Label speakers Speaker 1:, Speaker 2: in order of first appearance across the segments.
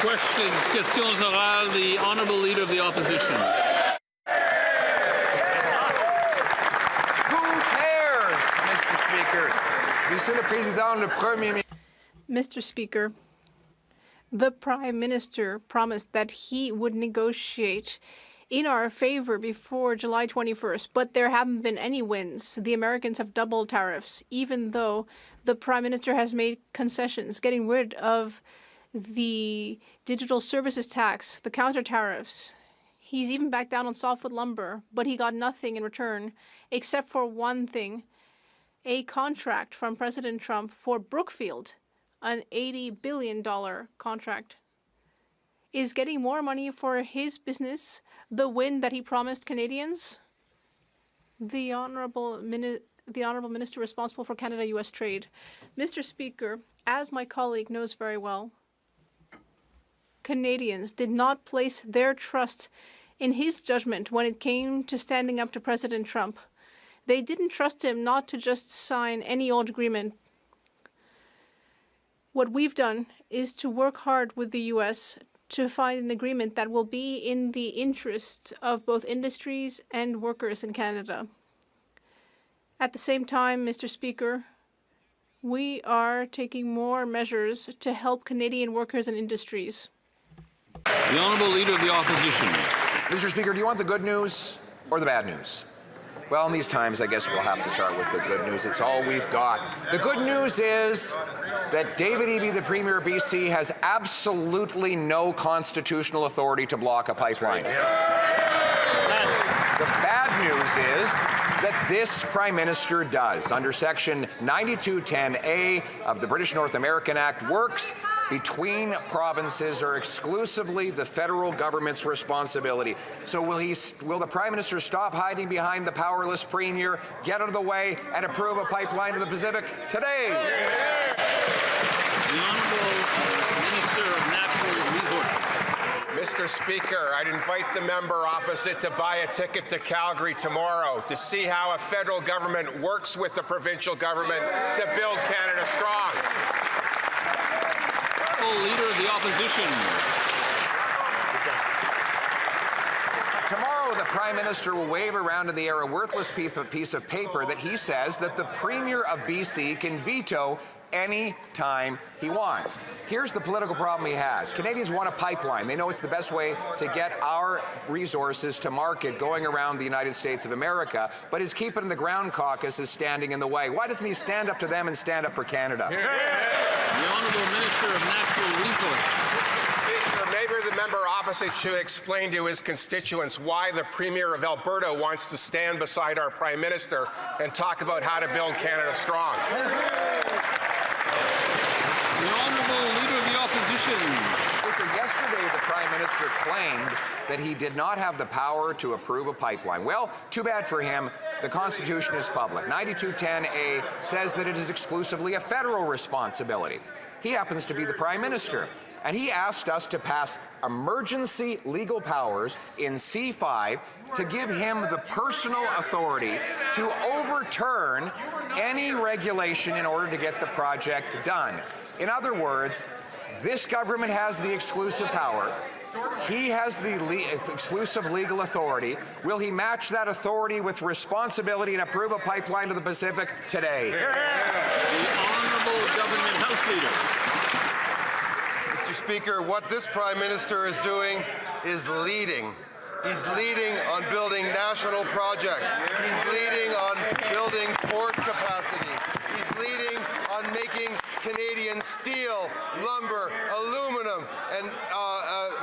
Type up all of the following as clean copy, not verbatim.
Speaker 1: Questions orales. The Honourable Leader of the Opposition.
Speaker 2: Who cares, Mr. Speaker? Monsieur le Président, le Premier.
Speaker 3: Mr. Speaker, the Prime Minister promised that he would negotiate in our favor before July 21st, but there haven't been any wins. The Americans have doubled tariffs, even though the Prime Minister has made concessions, getting rid of the digital services tax, the counter tariffs. He's even backed down on softwood lumber, but he got nothing in return, except for one thing, a contract from President Trump for Brookfield, an $80 billion contract. Is getting more money for his business the win that he promised Canadians? The Honourable Minister responsible for Canada-US trade. Mr. Speaker, as my colleague knows very well, Canadians did not place their trust in his judgment when it came to standing up to President Trump. They didn't trust him not to just sign any old agreement. What we've done is to work hard with the U.S. to find an agreement that will be in the interest of both industries and workers in Canada. At the same time, Mr. Speaker, we are taking more measures to help Canadian workers and industries.
Speaker 1: The Honourable Leader of the Opposition.
Speaker 2: Mr. Speaker, do you want the good news or the bad news? Well, in these times, I guess we'll have to start with the good news. It's all we've got. The good news is that David Eby, the Premier of BC, has absolutely no constitutional authority to block a pipeline. The bad news is that this Prime Minister does. Under Section 9210A of the British North American Act, works between provinces are exclusively the federal government's responsibility. So will the Prime Minister stop hiding behind the powerless Premier, get out of the way, and approve a pipeline to the Pacific today?
Speaker 1: The Honourable Minister of Natural Resources.
Speaker 4: Mr. Speaker, I'd invite the member opposite to buy a ticket to Calgary tomorrow to see how a federal government works with the provincial government to build Canada strong.
Speaker 1: Leader of the Opposition.
Speaker 2: Tomorrow, the Prime Minister will wave around in the air a worthless piece of paper that he says that the Premier of BC can veto any time he wants. Here's the political problem he has. Canadians want a pipeline. They know it's the best way to get our resources to market going around the United States of America, but his Keep It in the Ground caucus is standing in the way. Why doesn't he stand up to them and stand up for Canada?
Speaker 1: The Honourable Minister of Natural Resources.
Speaker 4: Speaker, maybe the member opposite should explain to his constituents why the Premier of Alberta wants to stand beside our Prime Minister and talk about how to build Canada strong.
Speaker 1: The Honourable Leader of the Opposition.
Speaker 2: Yesterday, the Prime Minister claimed that he did not have the power to approve a pipeline. Well, too bad for him. The Constitution is public. 9210A says that it is exclusively a federal responsibility. He happens to be the Prime Minister, and he asked us to pass emergency legal powers in C5 to give him the personal authority to overturn any regulation in order to get the project done. In other words, this government has the exclusive power. He has the exclusive legal authority. Will he match that authority with responsibility and approve a pipeline to the Pacific today?
Speaker 1: The Honourable Government House Leader.
Speaker 5: Mr. Speaker, what this Prime Minister is doing is leading. He's leading on building national projects. He's leading on building port capacity. He's leading on making Canadian steel, lumber, aluminum, and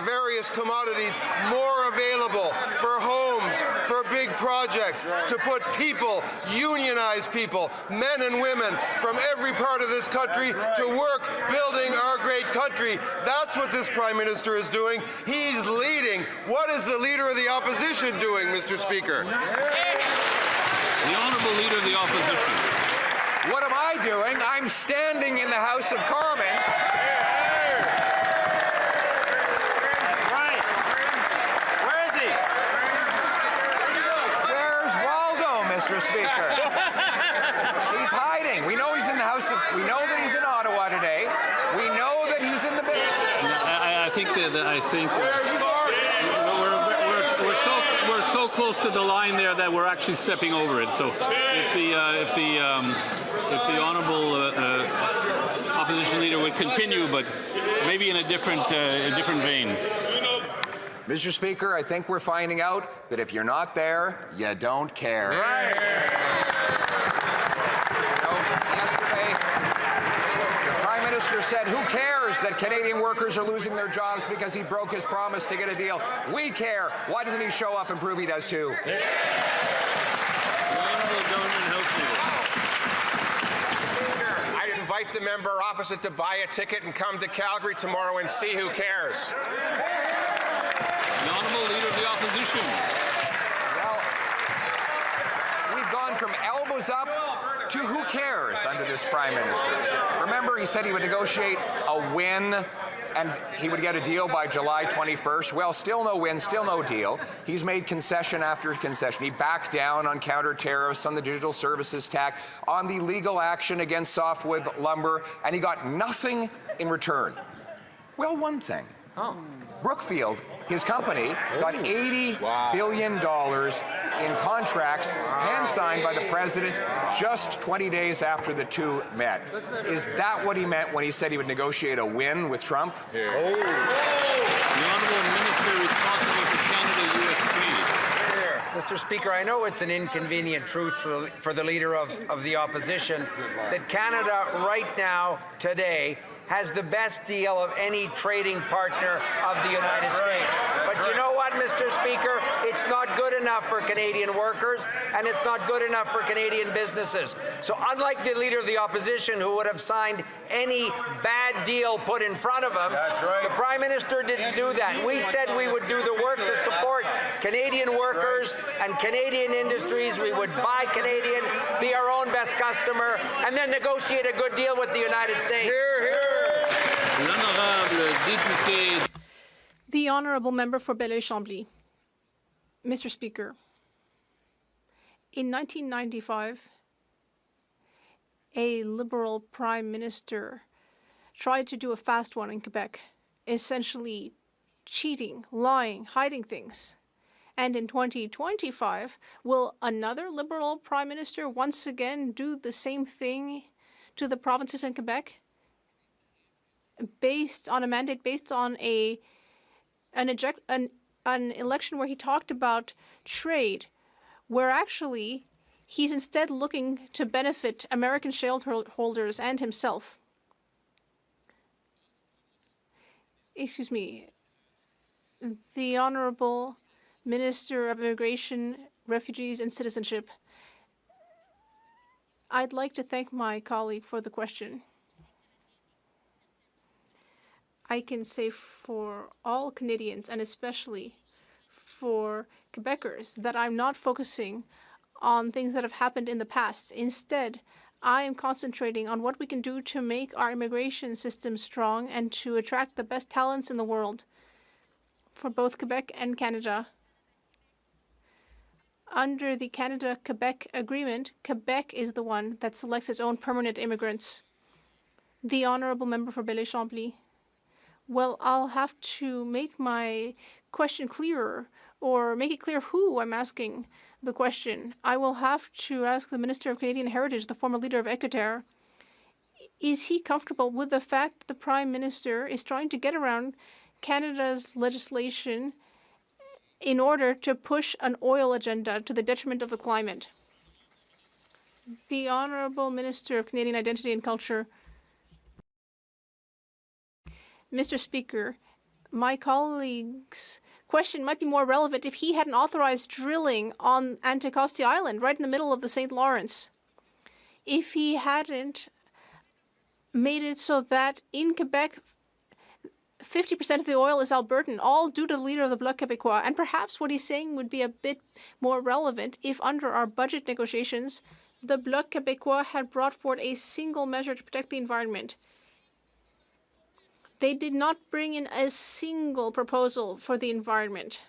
Speaker 5: various commodities more available for homes, for big projects, to put people, unionized people, men and women from every part of this country to work building our great country. That's what this Prime Minister is doing. He's leading. What is the Leader of the Opposition doing, Mr. Speaker?
Speaker 1: The Honourable Leader of the Opposition.
Speaker 2: What am I doing? I'm standing in the House of Commons.
Speaker 6: Right. Where is he?
Speaker 2: Where's Waldo, Mr. Speaker? He's hiding. We know he's in the House of. We know that he's in Ottawa today. We know that he's in the.
Speaker 1: I think we're so close to the line there that we're actually stepping over it. So if the honourable opposition leader would continue, but maybe in a different vein.
Speaker 2: Mr. Speaker, I think we're finding out that if you're not there, you don't care.
Speaker 1: Right.
Speaker 2: Yesterday, the Prime Minister said, who cares that Canadian workers are losing their jobs because he broke his promise to get a deal? We care. Why doesn't he show up and prove he does too?
Speaker 1: The Honourable Government House Leader.
Speaker 4: I'd invite the member opposite to buy a ticket and come to Calgary tomorrow and see who cares.
Speaker 1: The Honourable Leader of the Opposition.
Speaker 2: Well, we've gone from elbows up to who cares under this Prime Minister. Remember, he said he would negotiate a win and he would get a deal by July 21st. Well, still no win, still no deal. He's made concession after concession. He backed down on counter tariffs, on the digital services tax, on the legal action against softwood lumber, and he got nothing in return. Well, one thing. Brookfield, his company, got $80 billion in contracts hand-signed by the president just 20 days after the two met. Is that what he meant when he said he would negotiate a win with Trump?
Speaker 1: The Honourable Minister responsible for Canada-US trade.
Speaker 7: Mr. Speaker, I know it's an inconvenient truth for the Leader of the Opposition that Canada right now, today, has the best deal of any trading partner of the United States. But you know what, Mr. Speaker? It's not good enough for Canadian workers, and it's not good enough for Canadian businesses. So unlike the Leader of the Opposition, who would have signed any bad deal put in front of him, the Prime Minister didn't do that. We said we would do the work to support Canadian workers and Canadian industries. We would buy Canadian, be our own best customer, and then negotiate a good deal with the United States.
Speaker 3: The Honourable Member for Belleuil-Chambly. Mr. Speaker, in 1995, a Liberal Prime Minister tried to do a fast one in Quebec, essentially cheating, lying, hiding things. And in 2025, will another Liberal Prime Minister once again do the same thing to the provinces in Quebec? Based on a mandate, based on an election where he talked about trade, where actually he's instead looking to benefit American shareholders and himself. Excuse me. The Honourable Minister of Immigration, Refugees and Citizenship. I'd like to thank my colleague for the question. I can say for all Canadians, and especially for Quebecers, that I'm not focusing on things that have happened in the past. Instead, I am concentrating on what we can do to make our immigration system strong and to attract the best talents in the world for both Quebec and Canada. Under the Canada-Quebec agreement, Quebec is the one that selects its own permanent immigrants. The Honourable Member for Belleuil-Chambly. Well, I'll have to make my question clearer, or make it clear who I'm asking the question. I will have to ask the Minister of Canadian Heritage, the former leader of Équiterre, is he comfortable with the fact that the Prime Minister is trying to get around Canada's legislation in order to push an oil agenda to the detriment of the climate? The Honourable Minister of Canadian Identity and Culture. Mr. Speaker, my colleague's question might be more relevant if he hadn't authorized drilling on Anticosti Island, right in the middle of the St. Lawrence. If he hadn't made it so that in Quebec, 50% of the oil is Albertan, all due to the leader of the Bloc Québécois. And perhaps what he's saying would be a bit more relevant if under our budget negotiations, the Bloc Québécois had brought forward a single measure to protect the environment. They did not bring in a single proposal for the environment.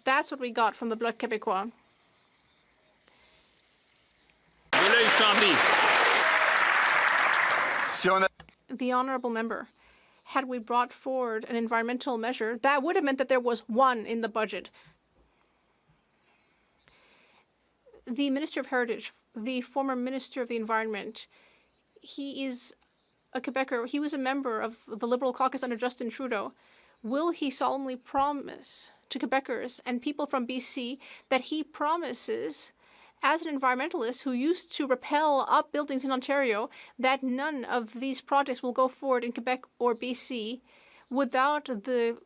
Speaker 3: That's what we got from the Bloc Québécois. The Honourable Member. had we brought forward an environmental measure, that would have meant that there was one in the budget. The Minister of Heritage, the former Minister of the Environment, he is a Quebecer. He was a member of the Liberal caucus under Justin Trudeau. Will he solemnly promise to Quebecers and people from BC that he promises, as an environmentalist who used to rappel up buildings in Ontario, that none of these projects will go forward in Quebec or BC without the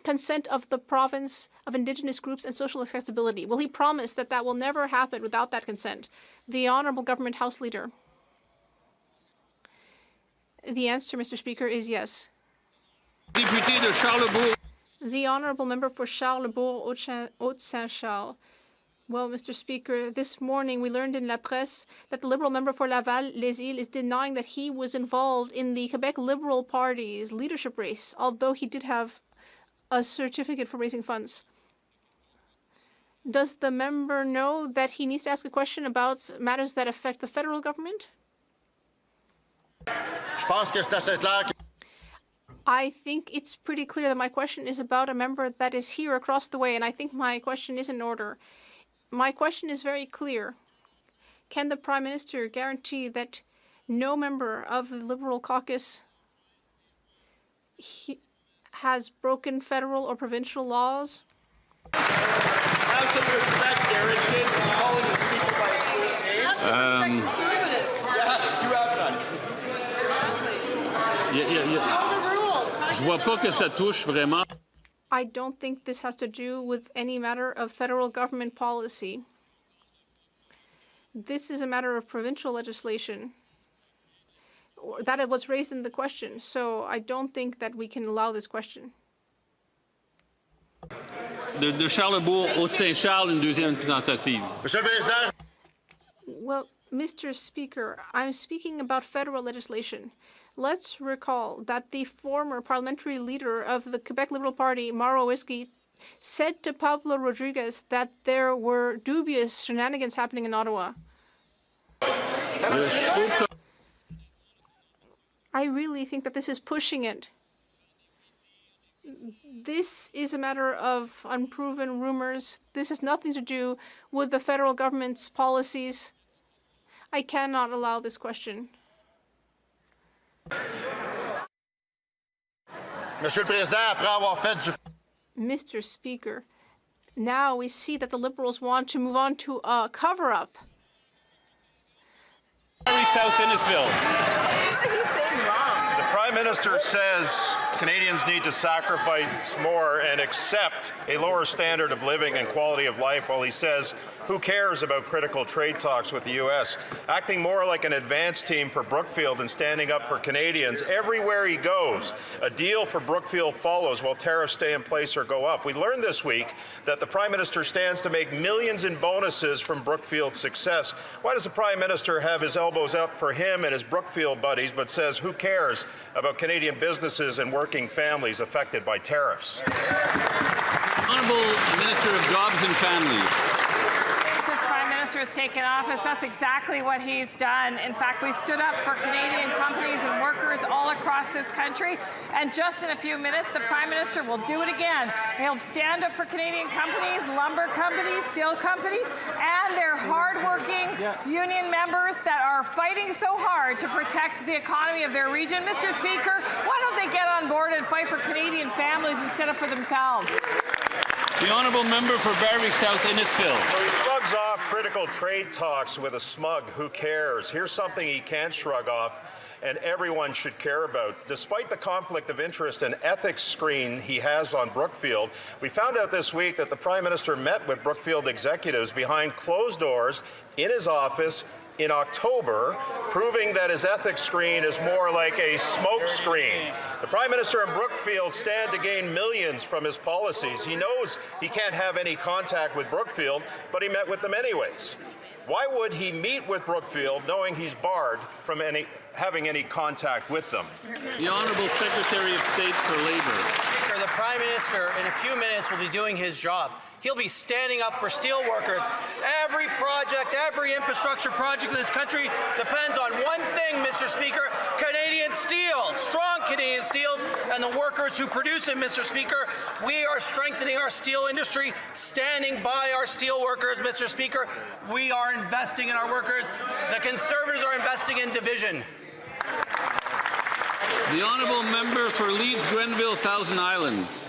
Speaker 3: consent of the province, of Indigenous groups, and social accessibility? Will he promise that that will never happen without that consent? The Honourable Government House Leader. The answer, Mr. Speaker, is yes.
Speaker 1: Député de Charlebourg.
Speaker 3: The Honourable Member for Charlebourg, Haute-Saint-Charles. Well, Mr. Speaker, this morning we learned in La Presse that the Liberal member for Laval-Les-Îles is denying that he was involved in the Quebec Liberal Party's leadership race, although he did have a certificate for raising funds. Does the member know that he needs to ask a question about matters that affect the federal government? I think it's pretty clear that my question is about a member that is here across the way, and I think my question is in order. My question is very clear. Can the Prime Minister guarantee that no member of the Liberal caucus has broken federal or provincial laws?
Speaker 6: Have some respect, Darrington. Calling the speaker by his first name. You have none.
Speaker 1: Je vois pas que ça touche vraiment.
Speaker 3: I don't think this has to do with any matter of federal government policy. This is a matter of provincial legislation. That was raised in the question, so I don't think that we can allow this question.
Speaker 1: De Charlebourg, Haute-Saint-Charles, une deuxième tentative.
Speaker 3: Well, Mr. Speaker, I'm speaking about federal legislation. Let's recall that the former parliamentary leader of the Quebec Liberal Party, Mauro Whiskey, said to Pablo Rodriguez that there were dubious shenanigans happening in Ottawa. I really think that this is pushing it. This is a matter of unproven rumors. This has nothing to do with the federal government's policies. I cannot allow this question. Mr. Speaker, now we see that the Liberals want to move on to a cover-up.
Speaker 1: South Innisfil.
Speaker 8: The Prime Minister says Canadians need to sacrifice more and accept a lower standard of living and quality of life, while he says, who cares about critical trade talks with the U.S., acting more like an advance team for Brookfield and standing up for Canadians. Everywhere he goes, a deal for Brookfield follows while tariffs stay in place or go up. We learned this week that the Prime Minister stands to make millions in bonuses from Brookfield's success. Why does the Prime Minister have his elbows up for him and his Brookfield buddies, but says who cares about Canadian businesses and working families affected by tariffs?
Speaker 1: Honourable Minister of Jobs and Families.
Speaker 9: Has taken office, that's exactly what he's done. In fact, we stood up for Canadian companies and workers all across this country, and just in a few minutes, the Prime Minister will do it again. He'll stand up for Canadian companies, lumber companies, steel companies, and their hardworking union members that are fighting so hard to protect the economy of their region. Mr. Speaker, why don't they get on board and fight for Canadian families instead of for themselves?
Speaker 1: The Honourable Member for Berwick South Innisfil.
Speaker 8: So he shrugs off critical trade talks with a smug who cares. Here's something he can't shrug off and everyone should care about. Despite the conflict of interest and ethics screen he has on Brookfield, we found out this week that the Prime Minister met with Brookfield executives behind closed doors in his office in October, proving that his ethics screen is more like a smoke screen. The Prime Minister and Brookfield stand to gain millions from his policies. He knows he can't have any contact with Brookfield, but he met with them anyways. Why would he meet with Brookfield knowing he's barred from having any contact with them?
Speaker 1: The Honourable Secretary of State for Labour.
Speaker 10: Speaker, the Prime Minister in a few minutes will be doing his job. He'll be standing up for steel workers. Every project, every infrastructure project in this country depends on one thing, Mr. Speaker: Canadian Canadian steel, strong Canadian steels, and the workers who produce it, Mr. Speaker. We are strengthening our steel industry, standing by our steel workers, Mr. Speaker. We are investing in our workers. The Conservatives are investing in division.
Speaker 1: The honourable member for Leeds, Grenville, Thousand Islands.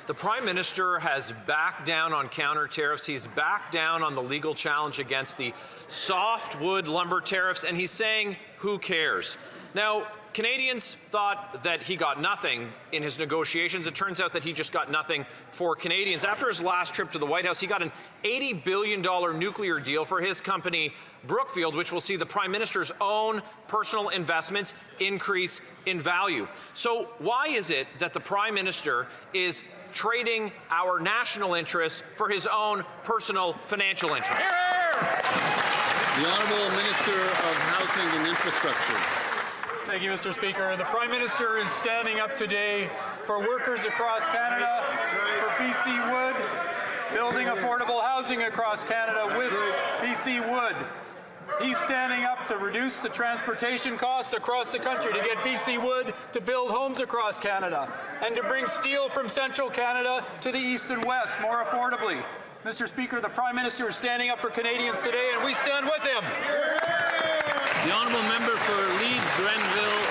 Speaker 11: The Prime Minister has backed down on counter tariffs. He's backed down on the legal challenge against the softwood lumber tariffs, and he's saying, who cares? Now, Canadians thought that he got nothing in his negotiations. It turns out that he just got nothing for Canadians. After his last trip to the White House, he got an $80 billion nuclear deal for his company, Brookfield, which will see the Prime Minister's own personal investments increase in value. So why is it that the Prime Minister is trading our national interests for his own personal financial interests?
Speaker 1: The Honourable Minister of Housing and Infrastructure.
Speaker 12: Thank you, Mr. Speaker. The Prime Minister is standing up today for workers across Canada, for BC Wood, building affordable housing across Canada with BC Wood. He's standing up to reduce the transportation costs across the country, to get BC Wood to build homes across Canada, and to bring steel from central Canada to the east and west more affordably. Mr. Speaker, the Prime Minister is standing up for Canadians today, and we stand with him.
Speaker 1: The honourable member for Leeds, Grenville,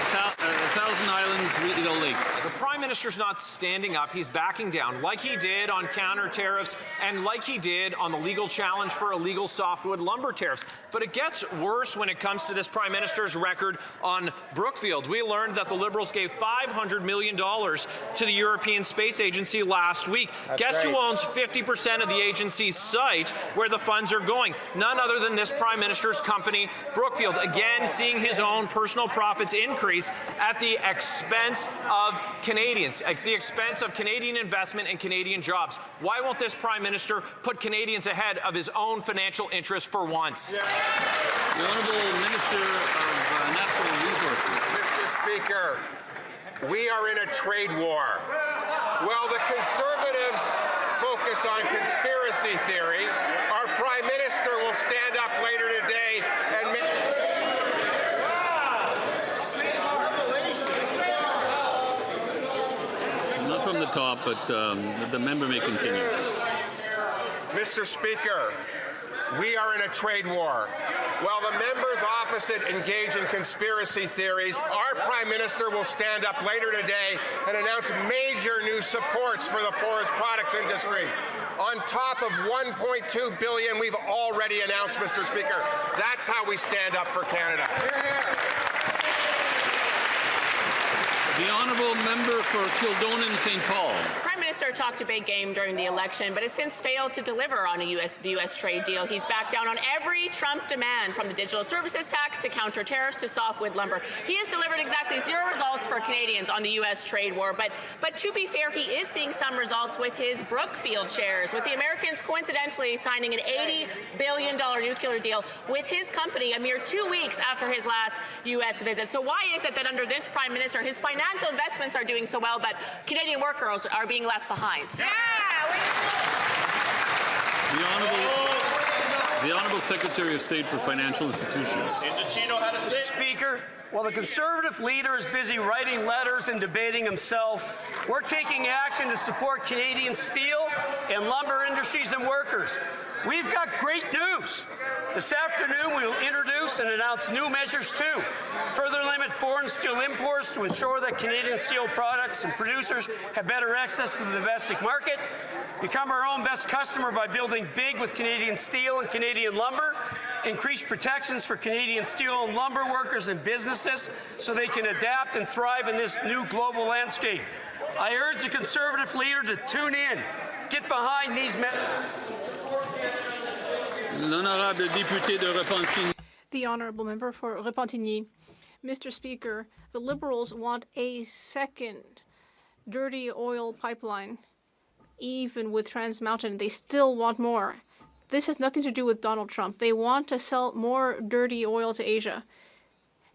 Speaker 1: Thousand Islands, Rideau Lakes.
Speaker 11: The Prime Minister's not standing up, he's backing down, like he did on counter tariffs and like he did on the legal challenge for illegal softwood lumber tariffs. But it gets worse when it comes to this Prime Minister's record on Brookfield. We learned that the Liberals gave $500 million to the European Space Agency last week. Guess who owns 50% of the agency's site where the funds are going? None other than this Prime Minister's company, Brookfield. Again, seeing his own personal profits increase at the expense of Canadians, at the expense of Canadian investment and Canadian jobs. Why won't this Prime Minister put Canadians ahead of his own financial interests for once?
Speaker 1: The Honourable Minister of Natural Resources.
Speaker 4: Mr. Speaker, we are in a trade war. While the Conservatives focus on conspiracy theory, our Prime Minister will stand up later today and make...
Speaker 1: Not from the top, but the member may continue.
Speaker 4: Mr. Speaker, we are in a trade war. While the members opposite engage in conspiracy theories, our Prime Minister will stand up later today and announce major new supports for the forest products industry. On top of $1.2 billion we've already announced, Mr. Speaker. That's how we stand up for Canada.
Speaker 1: The honourable member for Kildonan, St. Paul.
Speaker 13: Prime Minister talked a big game during the election, but has since failed to deliver on the U.S. trade deal. He's backed down on every Trump demand, from the digital services tax to counter tariffs to softwood lumber. He has delivered exactly zero results for Canadians on the U.S. trade war. But to be fair, he is seeing some results with his Brookfield shares, with the Americans coincidentally signing an $80 billion nuclear deal with his company a mere 2 weeks after his last U.S. visit. So why is it that under this Prime Minister, his financial investments are doing so well, but Canadian workers are being left behind?
Speaker 1: The Honourable Secretary of State for Financial Institutions.
Speaker 6: Mr. Speaker, while the Conservative leader is busy writing letters and debating himself, we're taking action to support Canadian steel and lumber industries and workers. We've got great news. This afternoon, we will introduce and announce new measures to further limit foreign steel imports to ensure that Canadian steel products and producers have better access to the domestic market, become our own best customer by building big with Canadian steel and Canadian lumber, increase protections for Canadian steel and lumber workers and businesses so they can adapt and thrive in this new global landscape. I urge the Conservative leader to tune in, get behind these measures.
Speaker 1: L'honorable député de Repentigny.
Speaker 3: The honourable member for Repentigny. Mr. Speaker, the Liberals want a second dirty oil pipeline. Even with Trans Mountain, they still want more. This has nothing to do with Donald Trump. They want to sell more dirty oil to Asia.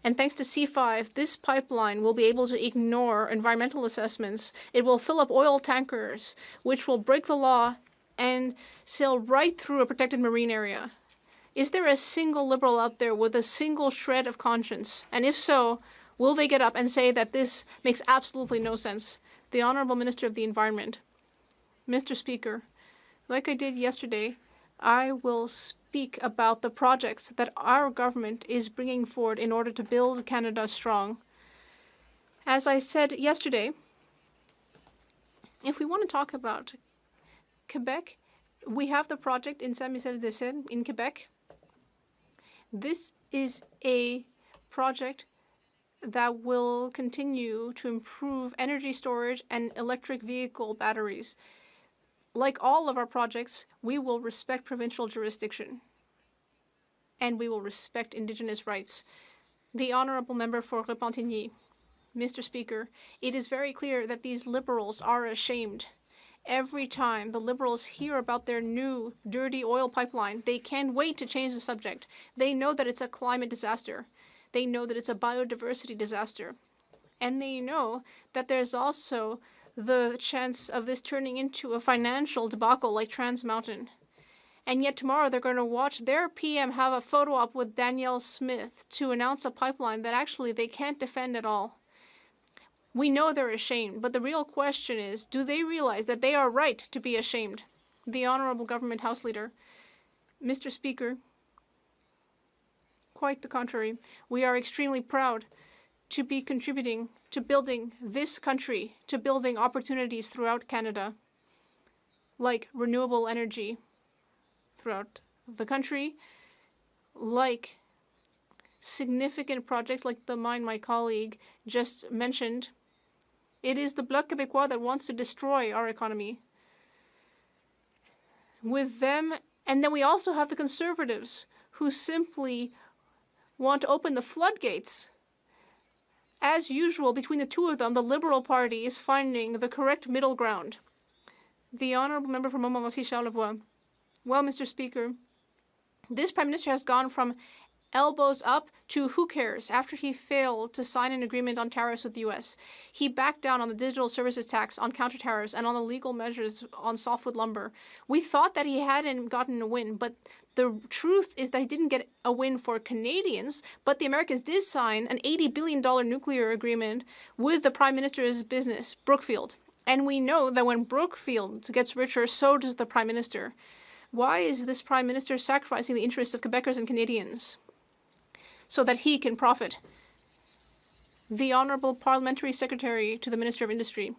Speaker 3: And thanks to C5, this pipeline will be able to ignore environmental assessments. It will fill up oil tankers, which will break the law and sail right through a protected marine area. Is there a single Liberal out there with a single shred of conscience? And if so, Will they get up and say that this makes absolutely no sense? The Honourable Minister of the Environment. Mr. Speaker, like I did yesterday, I will speak about the projects that our government is bringing forward in order to build Canada strong. As I said yesterday, if we want to talk about Quebec, we have the project in Saint-Michel-des-Seines in Quebec. This is a project that will continue to improve energy storage and electric vehicle batteries. Like all of our projects, we will respect provincial jurisdiction and we will respect Indigenous rights. The Honourable Member for Repentigny. Mr. Speaker, it is very clear that these Liberals are ashamed. Every time the Liberals hear about their new dirty oil pipeline, they can't wait to change the subject. They know that it's a climate disaster. They know that it's a biodiversity disaster. And they know that there's also the chance of this turning into a financial debacle like Trans Mountain. And yet tomorrow they're going to watch their PM have a photo op with Danielle Smith to announce a pipeline that actually they can't defend at all. We know they're ashamed, but the real question is, do they realize that they are right to be ashamed? The Honourable Government House Leader. Mr. Speaker, quite the contrary. We are extremely proud to be contributing to building this country, to building opportunities throughout Canada, like renewable energy throughout the country, like significant projects like the mine my colleague just mentioned. It is the Bloc Québécois that wants to destroy our economy. With them, and then we also have the Conservatives who simply want to open the floodgates. As usual, between the two of them, the Liberal Party is finding the correct middle ground. The Honourable Member for Montmorency-Charlevoix. Well, Mr. Speaker, this Prime Minister has gone from elbows up to who cares after he failed to sign an agreement on tariffs with the U.S. He backed down on the digital services tax, on counter tariffs, and on the legal measures on softwood lumber. We thought that he hadn't gotten a win, but the truth is that he didn't get a win for Canadians, but the Americans did sign an $80 billion nuclear agreement with the Prime Minister's business, Brookfield. And we know that when Brookfield gets richer, so does the Prime Minister. Why is this Prime Minister sacrificing the interests of Quebecers and Canadians so that he can profit? The Honourable Parliamentary Secretary to the Minister of Industry.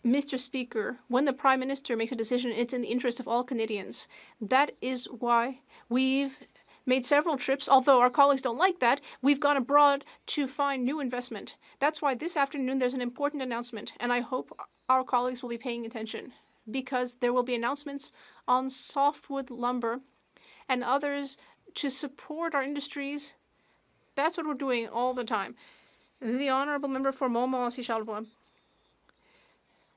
Speaker 3: Mr. Speaker, when the Prime Minister makes a decision, it's in the interest of all Canadians. That is why we've made several trips, although our colleagues don't like that. We've gone abroad to find new investment. That's why this afternoon there's an important announcement, and I hope our colleagues will be paying attention, because there will be announcements on softwood lumber and others to support our industries. That's what we're doing all the time. The Honourable Member for Montmorency-Charlevoix.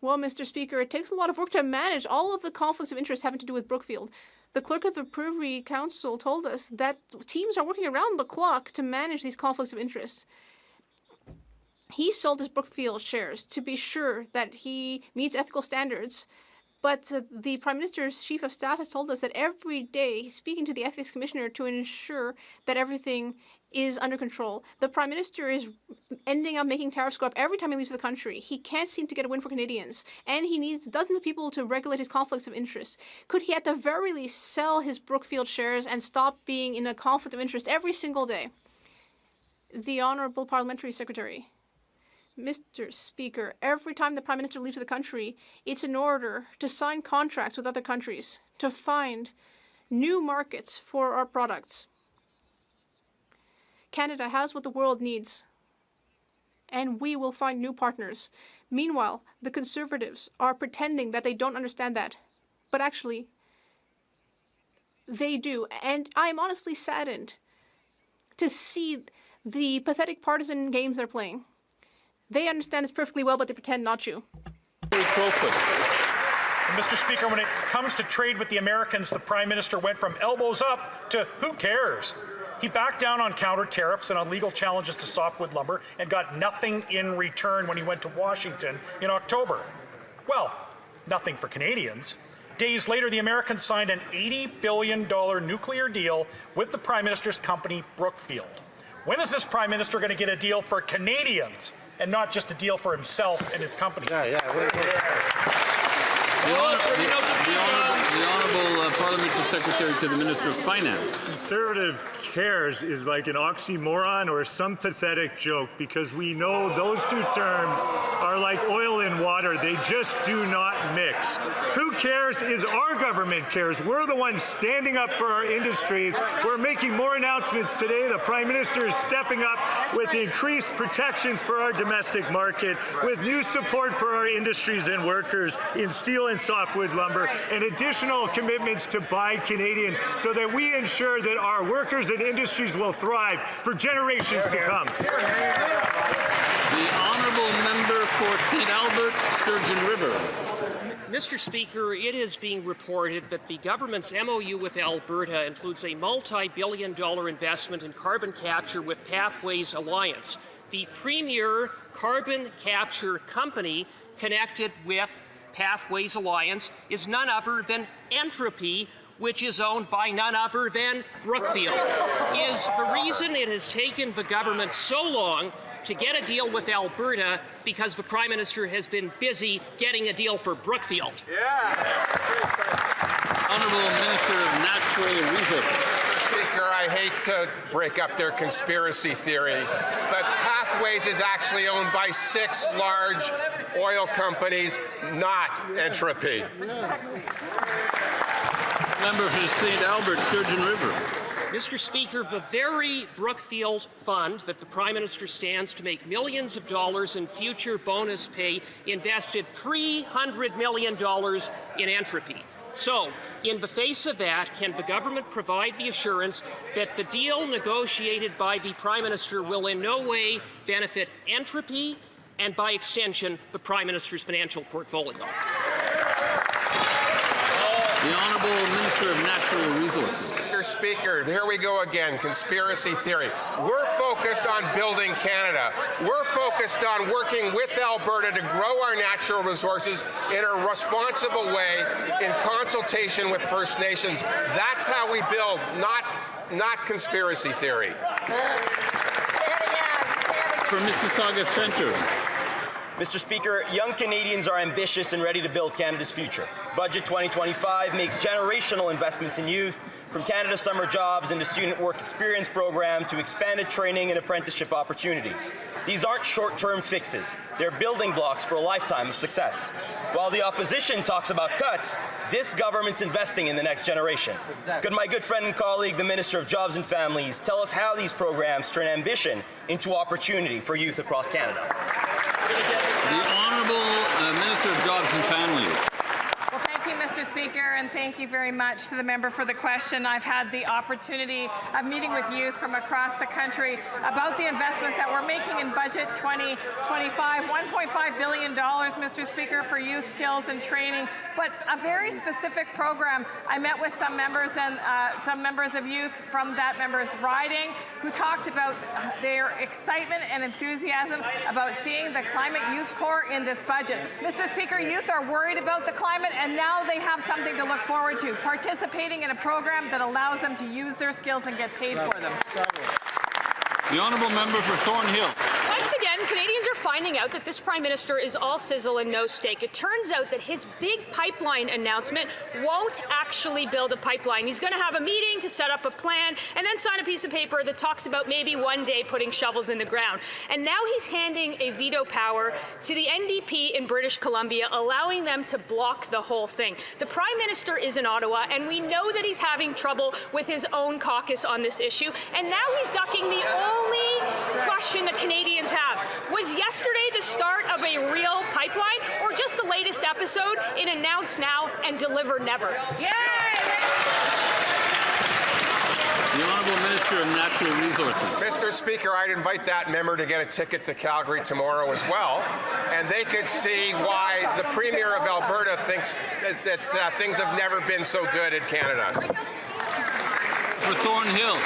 Speaker 3: Well, Mr. Speaker, it takes a lot of work to manage all of the conflicts of interest having to do with Brookfield. The clerk of the Privy Council told us that teams are working around the clock to manage these conflicts of interest. He sold his Brookfield shares to be sure that he meets ethical standards, but the Prime Minister's Chief of Staff has told us that every day he's speaking to the Ethics Commissioner to ensure that everything is under control. The Prime Minister is ending up making tariffs go up every time he leaves the country. He can't seem to get a win for Canadians, and he needs dozens of people to regulate his conflicts of interest. Could he at the very least sell his Brookfield shares and stop being in a conflict of interest every single day? The Honourable Parliamentary Secretary. Mr. Speaker, every time the Prime Minister leaves the country, it's in order to sign contracts with other countries, to find new markets for our products. Canada has what the world needs, and we will find new partners. Meanwhile, the Conservatives are pretending that they don't understand that, but actually, they do. And I'm honestly saddened to see the pathetic partisan games they're playing. They understand this perfectly well, but they pretend not to.
Speaker 14: Mr. Speaker, when it comes to trade with the Americans, the Prime Minister went from elbows up to who cares? He backed down on counter tariffs and on legal challenges to softwood lumber and got nothing in return when he went to Washington in October. Well, nothing for Canadians. days later, the Americans signed an $80 billion nuclear deal with the Prime Minister's company, Brookfield. When is this Prime Minister going to get a deal for Canadians and not just a deal for himself and his company?
Speaker 1: The Honourable Parliamentary Secretary to the Minister of Finance.
Speaker 15: Conservative cares is like an oxymoron or some pathetic joke, because we know those two terms are like oil and water. They just do not mix. Who cares is our government cares. We're the ones standing up for our industries. We're making more announcements today. The Prime Minister is stepping up with increased protections for our domestic market, with new support for our industries and workers in steel and softwood lumber, and additional commitments to buy Canadian, so that we ensure that our workers and industries will thrive for generations to come.
Speaker 1: The Honourable Member for St. Albert, Sturgeon River.
Speaker 16: Mr. Speaker, it is being reported that the government's MOU with Alberta includes a multi-billion-dollar investment in carbon capture with Pathways Alliance, the premier carbon capture company connected with Pathways Alliance is none other than Entropy, which is owned by none other than Brookfield. Is the reason it has taken the government so long to get a deal with Alberta because the Prime Minister has been busy getting a deal for Brookfield?
Speaker 1: Honourable Minister of Natural Resources.
Speaker 4: Speaker, I hate to break up their conspiracy theory, but Pathways is actually owned by 6 large oil companies, not Entropy.
Speaker 1: Member for St. Albert, Sturgeon River.
Speaker 16: Mr. Speaker, the very Brookfield fund that the Prime Minister stands to make millions of dollars in future bonus pay invested $300 million in Entropy. So, in the face of that, can the government provide the assurance that the deal negotiated by the Prime Minister will in no way benefit Entropy and, by extension, the Prime Minister's financial portfolio?
Speaker 1: The Honourable Minister of Natural Resources.
Speaker 4: Mr. Speaker, here we go again, conspiracy theory. We're focused on building Canada. We're focused on working with Alberta to grow our natural resources in a responsible way in consultation with First Nations. That's how we build, not conspiracy theory.
Speaker 1: For Mississauga Centre.
Speaker 17: Mr. Speaker, young Canadians are ambitious and ready to build Canada's future. Budget 2025 makes generational investments in youth, from Canada's summer jobs and the student work experience program to expanded training and apprenticeship opportunities. These aren't short-term fixes. They're building blocks for a lifetime of success. While the opposition talks about cuts, this government's investing in the next generation. Could my good friend and colleague, the Minister of Jobs and Families, tell us how these programs turn ambition into opportunity for youth across Canada?
Speaker 1: The Honourable Minister of Jobs and Families.
Speaker 9: Well, thank you, Mr. Speaker, and thank you very much to the member for the question. I've had the opportunity of meeting with youth from across the country about the investments that we're making in Budget 2025. $1.5 billion, Mr. Speaker, for youth skills and training, but a very specific program. I met with some members and some members of youth from that member's riding who talked about their excitement and enthusiasm about seeing the Climate Youth Corps in this budget. Mr. Speaker, youth are worried about the climate, and now they have something to look forward to, participating in a program that allows them to use their skills and get paid for them.
Speaker 1: The Honourable Member for Thornhill.
Speaker 18: Once again, Canadians are finding out that this Prime Minister is all sizzle and no steak. It turns out that his big pipeline announcement won't actually build a pipeline. He's going to have a meeting to set up a plan and then sign a piece of paper that talks about maybe one day putting shovels in the ground. And now he's handing a veto power to the NDP in British Columbia, allowing them to block the whole thing. The Prime Minister is in Ottawa, and we know that he's having trouble with his own caucus on this issue. And now he's ducking the only question that Canadians have. Was yesterday the start of a real pipeline, or just the latest episode in Announce Now and Deliver Never?
Speaker 1: The Honourable Minister of Natural Resources.
Speaker 4: Mr. Speaker, I'd invite that member to get a ticket to Calgary tomorrow as well, and they could see why the Premier of Alberta thinks that things have never been so good in Canada.
Speaker 1: For Thornhill.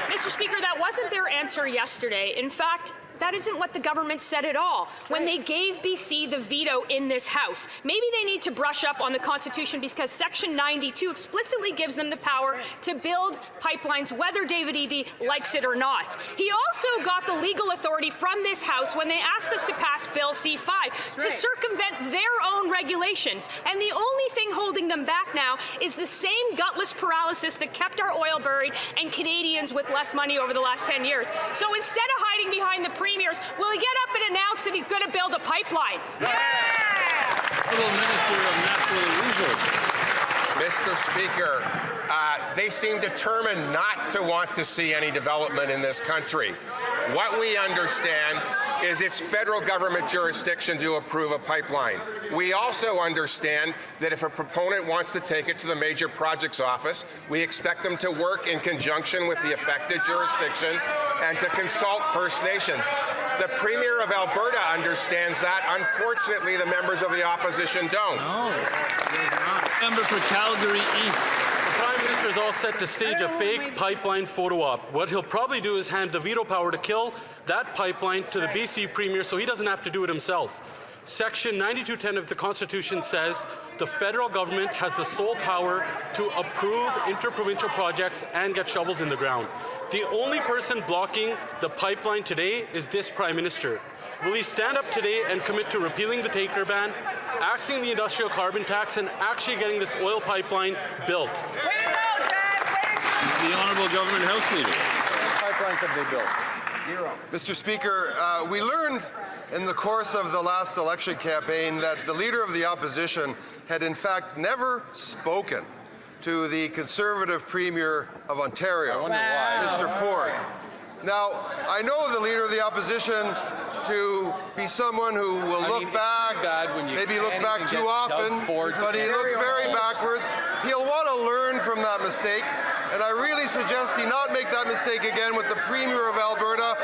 Speaker 18: Mr. Speaker, that wasn't their answer yesterday. In fact, that isn't what the government said at all. When they gave BC the veto in this House, maybe they need to brush up on the Constitution because Section 92 explicitly gives them the power to build pipelines whether David Eby likes it or not. He also got the legal authority from this House when they asked us to pass Bill C-5 to circumvent their own regulations. And the only thing holding them back now is the same gutless paralysis that kept our oil buried and Canadians with less money over the last 10 years. So instead of hiding behind the premiers, will he get up and announce that he's going to build a pipeline?
Speaker 1: Minister of Natural Resources.
Speaker 4: Mr. Speaker, they seem determined not to want to see any development in this country. What we understand is it's federal government jurisdiction to approve a pipeline. We also understand that if a proponent wants to take it to the Major Projects Office, we expect them to work in conjunction with the affected jurisdiction and to consult First Nations. The Premier of Alberta understands that. Unfortunately, the members of the opposition don't.
Speaker 1: Member for Calgary East.
Speaker 19: The Prime Minister is all set to stage a fake pipeline photo op. What he'll probably do is hand the veto power to kill that pipeline to the BC Premier so he doesn't have to do it himself. Section 9210 of the Constitution says the federal government has the sole power to approve interprovincial projects and get shovels in the ground. The only person blocking the pipeline today is this Prime Minister. Will he stand up today and commit to repealing the tanker ban, axing the industrial carbon tax, and actually getting this oil pipeline built?
Speaker 1: The Honourable Government House Leader.
Speaker 7: How many pipelines have they built? Zero.
Speaker 5: Mr. Speaker, we learned in the course of the last election campaign that the Leader of the Opposition had in fact never spoken to the Conservative Premier of Ontario, Mr. Ford. Now, I know the Leader of the Opposition to be someone who will look back, maybe look back too often, but he looks very backwards. He'll want to learn from that mistake, and I really suggest he not make that mistake again with the Premier of Alberta.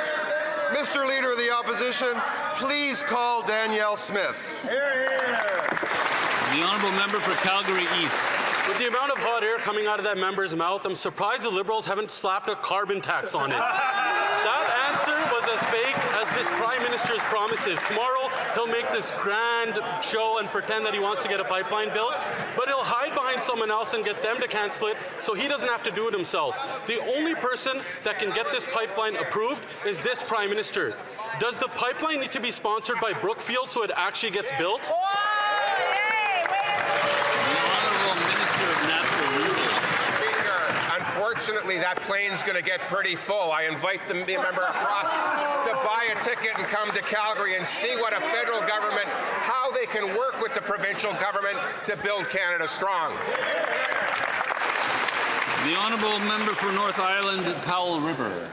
Speaker 5: Mr. Leader of the Opposition, please call Danielle Smith.
Speaker 1: The Honourable Member for Calgary East.
Speaker 19: With the amount of hot air coming out of that member's mouth, I'm surprised the Liberals haven't slapped a carbon tax on it. That answer was as fake as this Prime Minister's promises. Tomorrow, he'll make this grand show and pretend that he wants to get a pipeline built, but he'll hide behind someone else and get them to cancel it so he doesn't have to do it himself. The only person that can get this pipeline approved is this Prime Minister. Does the pipeline need to be sponsored by Brookfield so it actually gets built?
Speaker 4: Unfortunately, that plane's going to get pretty full. I invite the member across to buy a ticket and come to Calgary and see what a federal government, how they can work with the provincial government to build Canada strong.
Speaker 1: The Honourable Member for North Island, Powell River.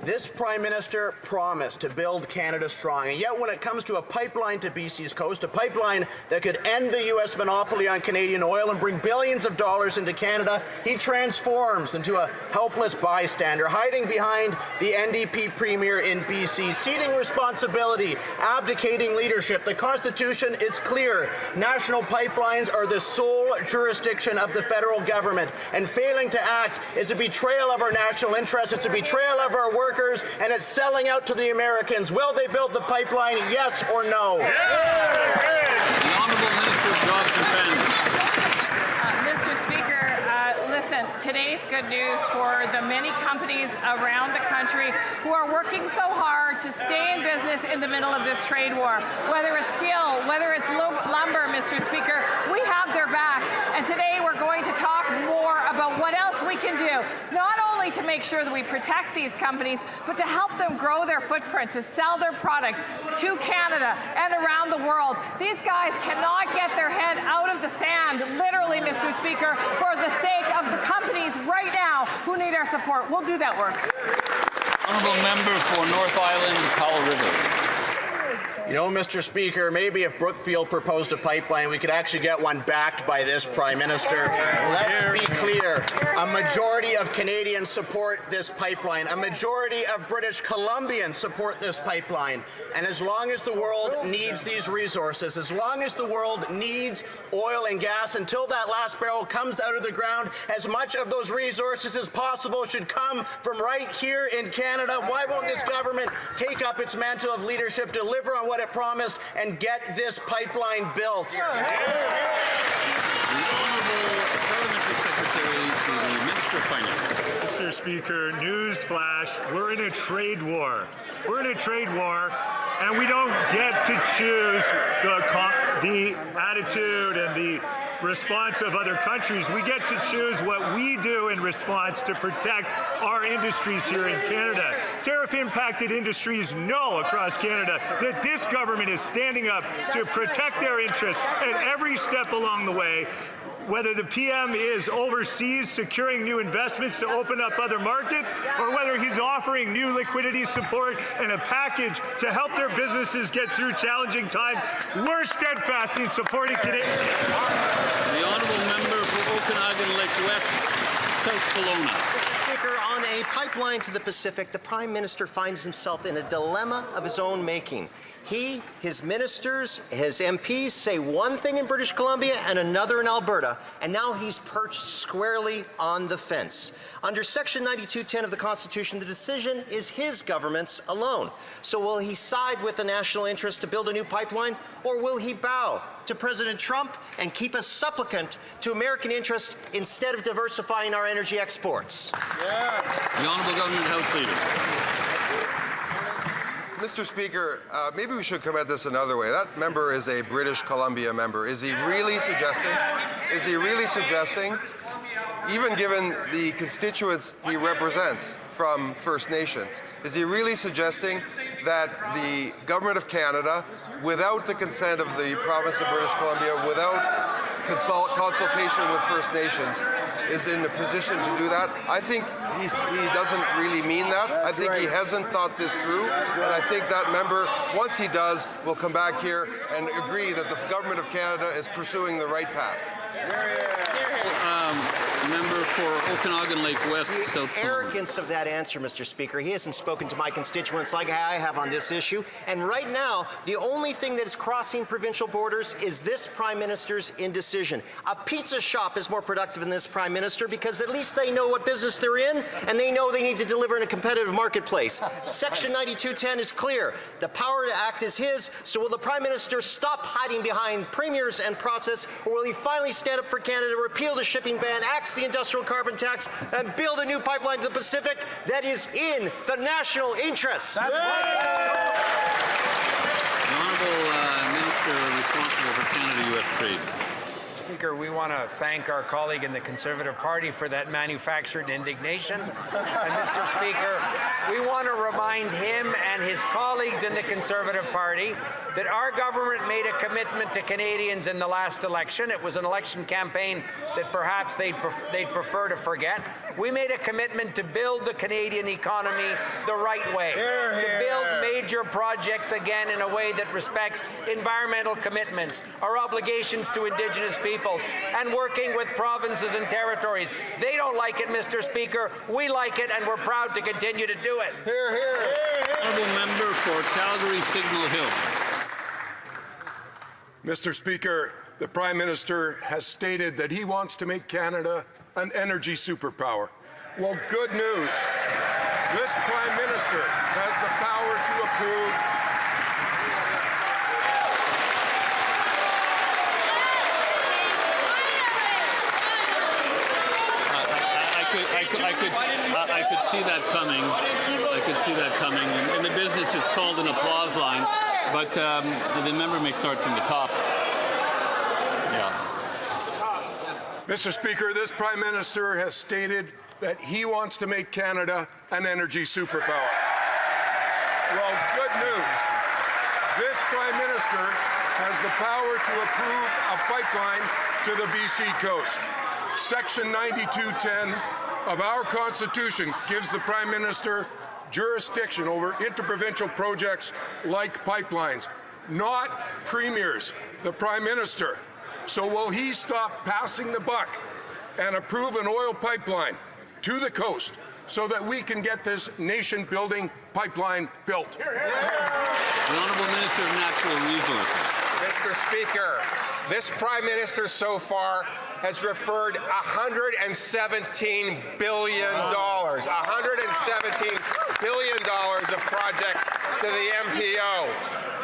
Speaker 20: This Prime Minister promised to build Canada strong, and yet when it comes to a pipeline to BC's coast, a pipeline that could end the U.S. monopoly on Canadian oil and bring billions of dollars into Canada, he transforms into a helpless bystander, hiding behind the NDP Premier in BC, ceding responsibility, abdicating leadership. The Constitution is clear. National pipelines are the sole jurisdiction of the federal government, and failing to act is a betrayal of our national interests. It's a betrayal of our workers, and it's selling out to the Americans. Will they build the pipeline, yes or no?
Speaker 1: The Honourable Minister of Jobs and Families.
Speaker 9: Mr. Speaker, listen, today's good news for the many companies around the country who are working so hard to stay in business in the middle of this trade war. Whether it's steel, whether it's lumber, Mr. Speaker, we have their backs. And today we're going to talk more about what else we can do, not only to make sure that we protect these companies, but to help them grow their footprint, to sell their product to Canada and around the world. These guys cannot get their head out of the sand, literally, Mr. Speaker, for the sake of the companies right now who need our support. We'll do that work.
Speaker 1: Honourable Member for North Island, Powell River.
Speaker 20: You know, Mr. Speaker, maybe if Brookfield proposed a pipeline, we could actually get one backed by this Prime Minister. Let's be clear. A majority of Canadians support this pipeline. A majority of British Columbians support this pipeline. And as long as the world needs these resources, as long as the world needs oil and gas, until that last barrel comes out of the ground, as much of those resources as possible should come from right here in Canada. Why won't this government take up its mantle of leadership, deliver on what it promised, and get this pipeline built?
Speaker 1: The Honourable Parliamentary Secretary to the Minister of Finance.
Speaker 15: Mr. Speaker, news flash, we're in a trade war. We're in a trade war, and we don't get to choose the attitude and the response of other countries. We get to choose what we do in response to protect our industries here in Canada. Tariff-impacted industries know across Canada that this government is standing up to protect their interests at every step along the way. Whether the PM is overseas securing new investments to open up other markets, or whether he's offering new liquidity support and a package to help their businesses get through challenging times, we're steadfast in supporting Canadians.
Speaker 1: The Honourable Member for Okanagan Lake West, South Kelowna.
Speaker 21: Mr. Speaker, on a pipeline to the Pacific, the Prime Minister finds himself in a dilemma of his own making. He, his ministers, his MPs say one thing in British Columbia and another in Alberta, and now he's perched squarely on the fence. Under Section 9210 of the Constitution, the decision is his government's alone. So will he side with the national interest to build a new pipeline, or will he bow to President Trump and keep a supplicant to American interest instead of diversifying our energy exports?
Speaker 1: The Honourable Government House Leader.
Speaker 5: Mr. Speaker, maybe we should come at this another way. That member is a British Columbia member. Is he really suggesting, even given the constituents he represents from First Nations, is he really suggesting that the Government of Canada, without the consent of the province of British Columbia, without consultation with First Nations, is in a position to do that? I think he doesn't really mean that. I think he hasn't thought this through, and I think that member, once he does, will come back here and agree that the Government of Canada is pursuing the right path.
Speaker 1: Member for Okanagan Lake West, South
Speaker 21: The arrogance of that answer, Mr. Speaker. He hasn't spoken to my constituents like I have on this issue. And right now, the only thing that is crossing provincial borders is this Prime Minister's indecision. A pizza shop is more productive than this Prime Minister because at least they know what business they're in and they know they need to deliver in a competitive marketplace. Section 9210 is clear. The power to act is his. So will the Prime Minister stop hiding behind premiers and process, or will he finally stand up for Canada, repeal the shipping ban, axe the industrial carbon tax, and build a new pipeline to the Pacific that is in the national interest?
Speaker 1: The Honourable Minister responsible for Canada-US trade.
Speaker 7: Speaker, we want to thank our colleague in the Conservative Party for that manufactured indignation. And Mr. Speaker, we want to remind him and his colleagues in the Conservative Party that our government made a commitment to Canadians in the last election. It was an election campaign that perhaps they'd prefer to forget. We made a commitment to build the Canadian economy the right way, to build major projects again in a way that respects environmental commitments, our obligations to Indigenous peoples, and working with provinces and territories. They don't like it, Mr. Speaker. We like it, and we're proud to continue to do it.
Speaker 21: Hear, hear.
Speaker 1: Honourable Member for Calgary Signal Hill.
Speaker 22: Mr. Speaker, the Prime Minister has stated that he wants to make Canada an energy superpower. Well, good news. This Prime Minister has the power to approve
Speaker 1: I could see that coming. I could see that coming. In the business, it's called an applause line, but the member may start from the top. Yeah.
Speaker 22: Mr. Speaker, this Prime Minister has stated that he wants to make Canada an energy superpower. Well, good news. This Prime Minister has the power to approve a pipeline to the BC coast. Section 9210 of our Constitution gives the Prime Minister jurisdiction over interprovincial projects like pipelines. not premiers, the Prime Minister. So will he stop passing the buck and approve an oil pipeline to the coast so that we can get this nation-building pipeline built?
Speaker 1: The Honourable Minister of Natural Resources.
Speaker 4: Mr. Speaker, this Prime Minister so far has referred $117 billion, $117 billion of projects to the MPO.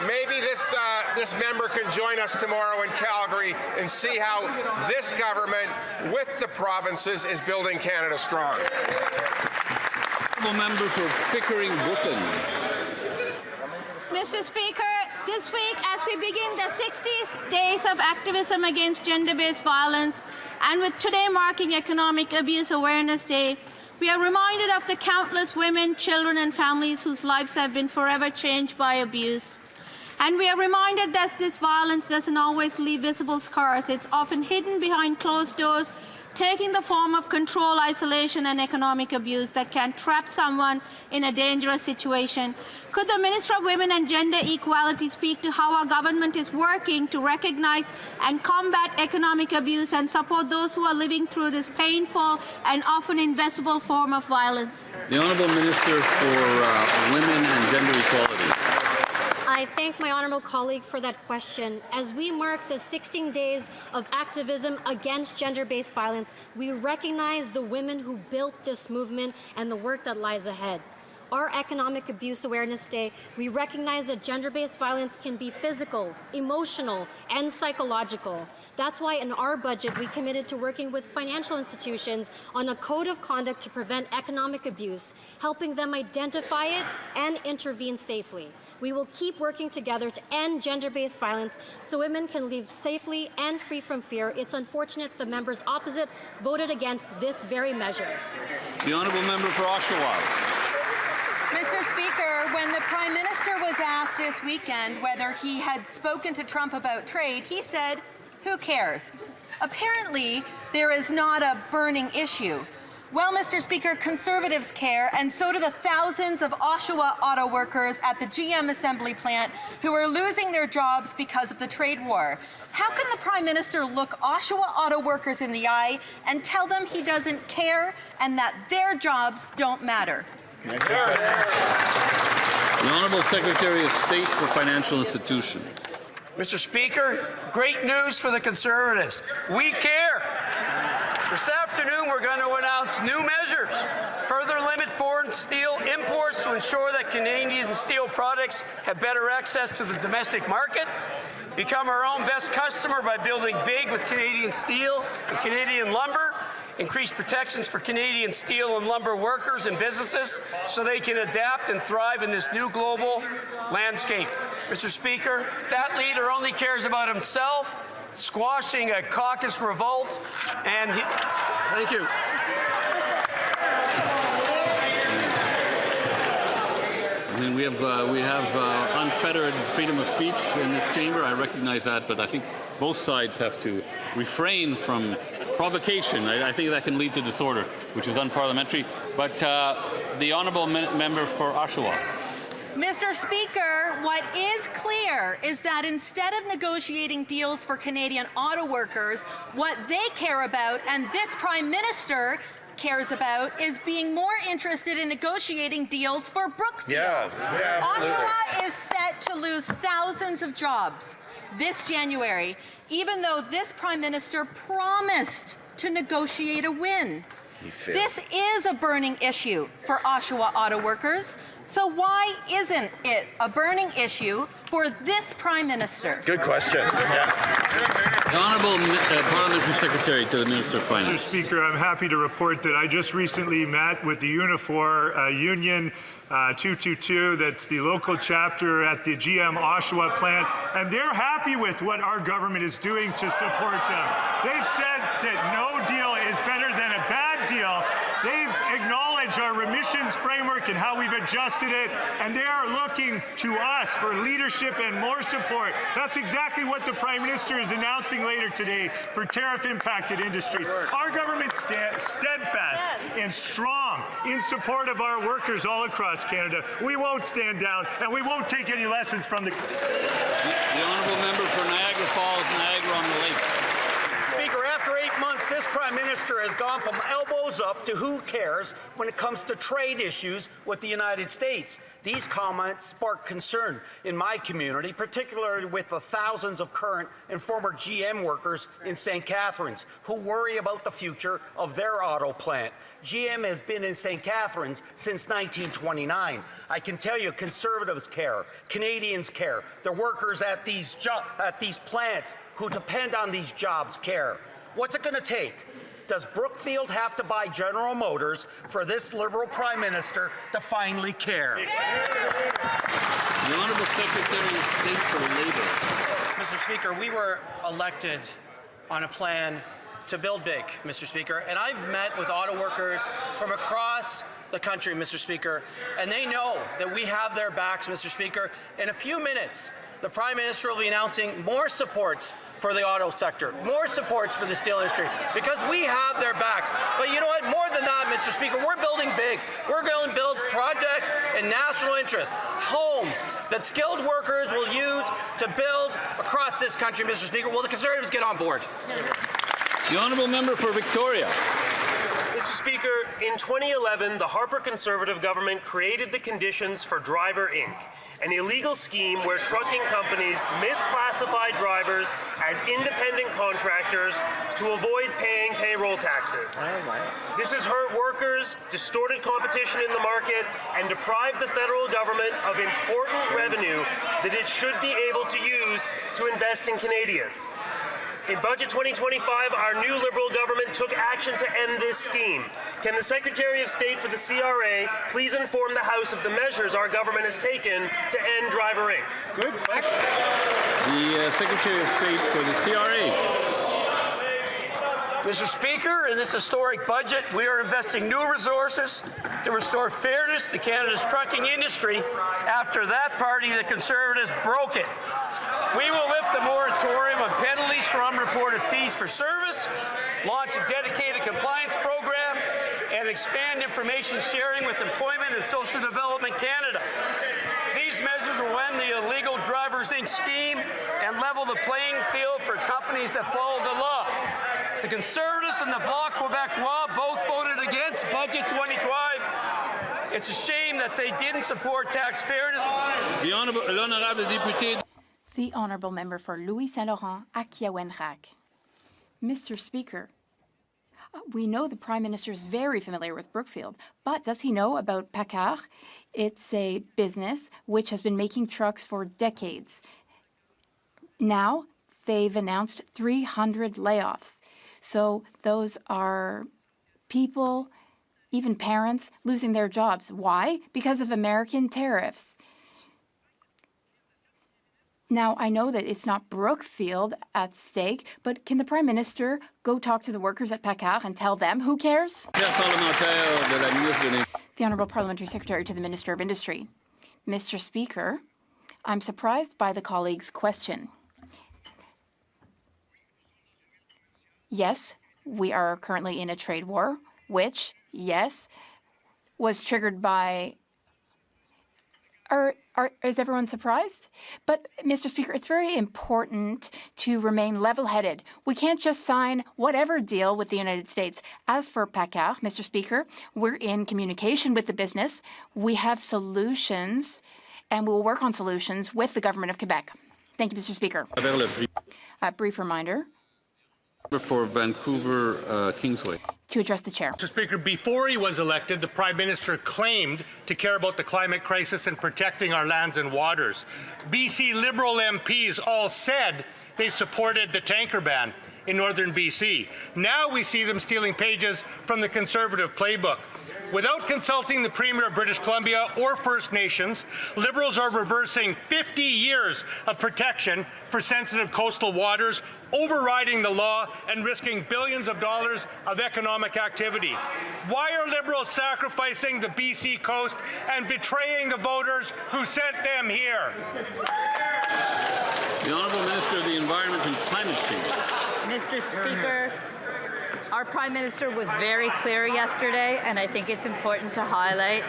Speaker 4: Maybe this member can join us tomorrow in Calgary and see how this government, with the provinces, is building Canada strong.
Speaker 1: Honourable Member for Pickering-Brooklyn.
Speaker 2: Mr. Speaker, this week, as we begin the 60 days of activism against gender-based violence, and with today marking Economic Abuse Awareness Day, we are reminded of the countless women, children, and families whose lives have been forever changed by abuse. And we are reminded that this violence doesn't always leave visible scars. It's often hidden behind closed doors, taking the form of control, isolation, and economic abuse that can trap someone in a dangerous situation. Could the Minister of Women and Gender Equality speak to how our government is working to recognize and combat economic abuse and support those who are living through this painful and often invisible form of violence?
Speaker 1: The Honourable Minister for Women and Gender Equality.
Speaker 8: I thank my honourable colleague for that question. As we mark the 16 days of activism against gender-based violence, we recognize the women who built this movement and the work that lies ahead. Our Economic Abuse Awareness Day, we recognize that gender-based violence can be physical, emotional, and psychological. That's why in our budget, we committed to working with financial institutions on a code of conduct to prevent economic abuse, helping them identify it and intervene safely. We will keep working together to end gender-based violence so women can live safely and free from fear. It's unfortunate the members opposite voted against this very measure.
Speaker 1: The Honourable Member for Oshawa.
Speaker 23: Mr. Speaker, when the Prime Minister was asked this weekend whether he had spoken to Trump about trade, he said, "Who cares?" Apparently, there is not a burning issue. Well, Mr. Speaker, Conservatives care, and so do the thousands of Oshawa auto workers at the GM assembly plant who are losing their jobs because of the trade war. How can the Prime Minister look Oshawa auto workers in the eye and tell them he doesn't care and that their jobs don't matter?
Speaker 1: The Honourable Secretary of State for Financial Institutions.
Speaker 6: Mr. Speaker, great news for the Conservatives. We care. This afternoon, we're going to announce new measures, further limit foreign steel imports to ensure that Canadian steel products have better access to the domestic market, become our own best customer by building big with Canadian steel and Canadian lumber, increase protections for Canadian steel and lumber workers and businesses so they can adapt and thrive in this new global landscape. Mr. Speaker, that leader only cares about himself, squashing a caucus revolt, and thank you.
Speaker 1: I mean, we have unfettered freedom of speech in this chamber. I recognize that, but I think both sides have to refrain from provocation. I think that can lead to disorder, which is unparliamentary. But the Honourable Member for Oshawa.
Speaker 23: Mr. Speaker, what is clear is that instead of negotiating deals for Canadian auto workers, what they care about, and this Prime Minister cares about, is being more interested in negotiating deals for Brookfield.
Speaker 5: Yeah,
Speaker 23: Oshawa is set to lose thousands of jobs this January, even though this Prime Minister promised to negotiate a win. This is a burning issue for Oshawa auto workers. So why isn't it a burning issue for this Prime Minister?
Speaker 5: Good question.
Speaker 1: The Honourable Parliamentary Secretary to the Minister of Finance.
Speaker 15: Mr. Speaker, I'm happy to report that I just recently met with the Unifor Union 222, that's the local chapter at the GM Oshawa plant, and they're happy with what our government is doing to support them. They've said that no deal is better than a bad deal. They've acknowledged our remissions framework and how we've adjusted it, and they are looking to us for leadership and more support. That's exactly what the Prime Minister is announcing later today for tariff-impacted industries. Our government stands steadfast and strong in support of our workers all across Canada. We won't stand down, and we won't take any lessons from the
Speaker 1: honourable member for Niagara Falls, Niagara on the Lake.
Speaker 10: Speaker, after 8 months, this Prime Minister has gone from elbows up to who cares when it comes to trade issues with the United States. These comments spark concern in my community, particularly with the thousands of current and former GM workers in St. Catharines who worry about the future of their auto plant. GM has been in St. Catharines since 1929. I can tell you Conservatives care, Canadians care, the workers at these plants who depend on these jobs care. What's it going to take? Does Brookfield have to buy General Motors for this Liberal Prime Minister to finally care?
Speaker 1: The Honourable Secretary of State for Labour.
Speaker 11: Mr. Speaker, we were elected on a plan to build big, Mr. Speaker, and I've met with auto workers from across the country, Mr. Speaker, and they know that we have their backs, Mr. Speaker. In a few minutes, the Prime Minister will be announcing more supports for the auto sector, more supports for the steel industry, because we have their backs. But you know what? More than that, Mr. Speaker, we're building big. We're going to build projects in national interest, homes that skilled workers will use to build across this country, Mr. Speaker. Will the Conservatives get on board?
Speaker 1: The honourable member for Victoria.
Speaker 12: Mr. Speaker, in 2011, the Harper Conservative government created the conditions for Driver Inc., an illegal scheme where trucking companies misclassify drivers as independent contractors to avoid paying payroll taxes. This has hurt workers, distorted competition in the market, and deprived the federal government of important revenue that it should be able to use to invest in Canadians. In Budget 2025, our new Liberal government took action to end this scheme. Can the Secretary of State for the CRA please inform the House of the measures our government has taken to end Driver Inc.?
Speaker 1: Good question. The Secretary of State for the CRA.
Speaker 6: Mr. Speaker, in this historic budget, we are investing new resources to restore fairness to Canada's trucking industry after that party, the Conservatives, broke it. We will lift the moratorium on penalties for unreported fees for service, launch a dedicated compliance program, and expand information sharing with Employment and Social Development Canada. These measures will end the illegal Drivers Inc. scheme and level the playing field for companies that follow the law. The Conservatives and the Bloc Québécois both voted against Budget 2025. It's a shame that they didn't support tax fairness.
Speaker 1: The honourable député.
Speaker 24: The Honourable Member for Louis Saint Laurent, Akiawenrak. Mr. Speaker, we know the Prime Minister is very familiar with Brookfield, but does he know about PACCAR? It's a business which has been making trucks for decades. Now, they've announced 300 layoffs. So those are people, even parents, losing their jobs. Why? Because of American tariffs. Now, I know that it's not Brookfield at stake, but can the Prime Minister go talk to the workers at PACCAR and tell them who cares? The Honourable Parliamentary Secretary to the Minister of Industry. Mr. Speaker, I'm surprised by the colleague's question. Yes, we are currently in a trade war, which, yes, was triggered by... Is everyone surprised? But, Mr. Speaker, it's very important to remain level-headed. We can't just sign whatever deal with the United States. As for PACCAR, Mr. Speaker, we're in communication with the business. We have solutions, and we'll work on solutions with the Government of Quebec. Thank you, Mr. Speaker. A brief reminder.
Speaker 1: For Vancouver, Kingsway.
Speaker 24: To address the chair.
Speaker 25: Mr. Speaker, before he was elected, the Prime Minister claimed to care about the climate crisis and protecting our lands and waters. BC Liberal MPs all said they supported the tanker ban in northern BC. Now we see them stealing pages from the Conservative playbook. Without consulting the Premier of British Columbia or First Nations, Liberals are reversing 50 years of protection for sensitive coastal waters, overriding the law and risking billions of dollars of economic activity. Why are Liberals sacrificing the BC coast and betraying the voters who sent them here?
Speaker 1: The Honourable Minister of the Environment and Climate Change.
Speaker 26: Mr. Speaker,
Speaker 3: Our Prime Minister was very clear yesterday, and I think it's important to highlight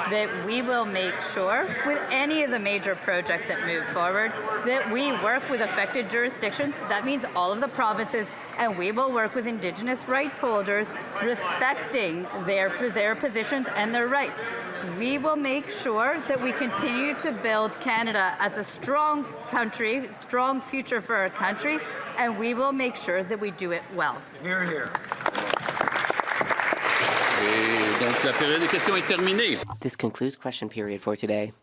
Speaker 3: that we will make sure, with any of the major projects that move forward, that we work with affected jurisdictions. That means all of the provinces, and we will work with Indigenous rights holders, respecting their positions and their rights. We will make sure that we continue to build Canada as a strong country, strong future for our country, and we will make sure that we do it well.
Speaker 7: Hear, hear.
Speaker 1: Et donc la période de questions est terminée.
Speaker 13: This concludes question period for today.